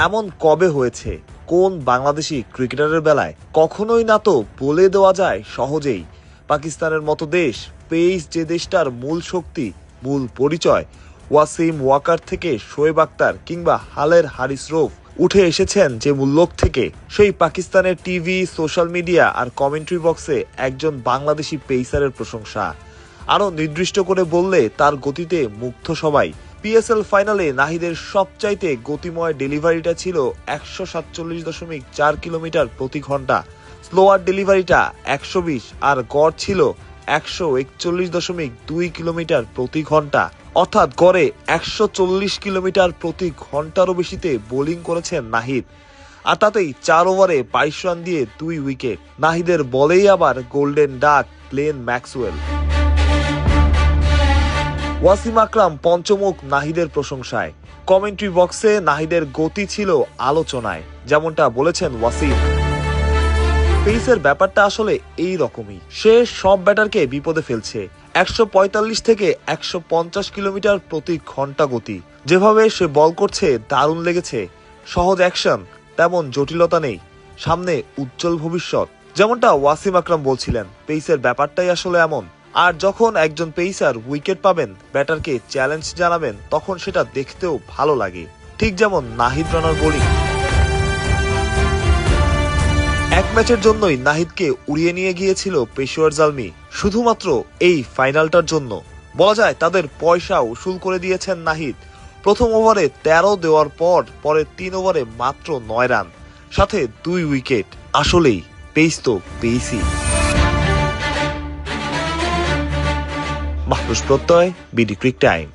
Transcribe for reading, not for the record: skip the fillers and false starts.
এমন কবে হয়েছে? কোন বাংলাদেশি ক্রিকেটারের বেলায়? কখনোই না তো বলে দেওয়া যায় সহজেই। পাকিস্তানের মতো দেশ, পেস যে দেশটার মূল শক্তি, মূল পরিচয়, ওয়াসিম ওয়াকার থেকে শোয়েব আক্তার কিংবা হালের হারিস রৌফ উঠে এসেছেন যে মূল্যক থেকে, সেই পাকিস্তানের টিভি, সোশ্যাল মিডিয়া আর কমেন্ট্রি বক্সে একজন বাংলাদেশি পেসারের প্রশংসা। আরো নির্দিষ্ট করে বললে তার গতিতে মুগ্ধ সবাই। পিএসএল ফাইনালে নাহিদের সবচাইতে গতিময় ডেলিভারিটা ছিল 147.4 কিলোমিটার প্রতি ঘন্টা, স্লোয়ার ডেলিভারিটা 120 আর গড় ছিল 141.2 কিলোমিটার প্রতি ঘন্টা। অর্থাৎ গড়ে 140 কিলোমিটার প্রতি ঘন্টারও বেশিতে বোলিং করেছেন নাহিদ। আর তাতেই 4 ওভারে 22 রান দিয়ে 2 উইকেট। নাহিদের বলেই আবার golden duck Glenn Maxwell. Wasim আকরাম পঞ্চমুখ নাহিদের প্রশংসায়। কমেন্ট্রি বক্সে নাহিদের গতি ছিল আলোচনায়, যেমনটা বলেছেন ওয়াসিম। পেসের ব্যাপারটা আসলে এই রকমই, সে সব ব্যাটারকে বিপদে ফেলছে। 145 থেকে 150 কিলোমিটার প্রতি ঘন্টা গতি। যেভাবে সে বল করছে দারুণ লেগেছে। সহজ অ্যাকশন, তেমন জটিলতা নেই, সামনে উজ্জ্বল ভবিষ্যৎ। যেমনটা ওয়াসিম আকরাম বলছিলেন, পেসের ব্যাপারটাই আসলে এমন। আর যখন একজন পেসার উইকেট পাবেন, ব্যাটারকে চ্যালেঞ্জ জানাবেন, তখন সেটা দেখতেও ভালো লাগে। ঠিক যেমন নাহিদ রানার বোলিং। এক ম্যাচের জন্যই নাহিদকে উড়িয়ে নিয়ে গিয়েছিল পেশোয়ার জালমি, শুধুমাত্র এই ফাইনালটার জন্য। বলা যায় তাদের পয়সা উসুল করে দিয়েছেন নাহিদ। প্রথম ওভারে 13 দেওয়ার পর পরের 3 ওভারে মাত্র 9 রান, সাথে 2 উইকেট। আসলেই পেস তো পেসই। মাহফুজ প্রত্যয়, বিডি ক্রিক টাইম।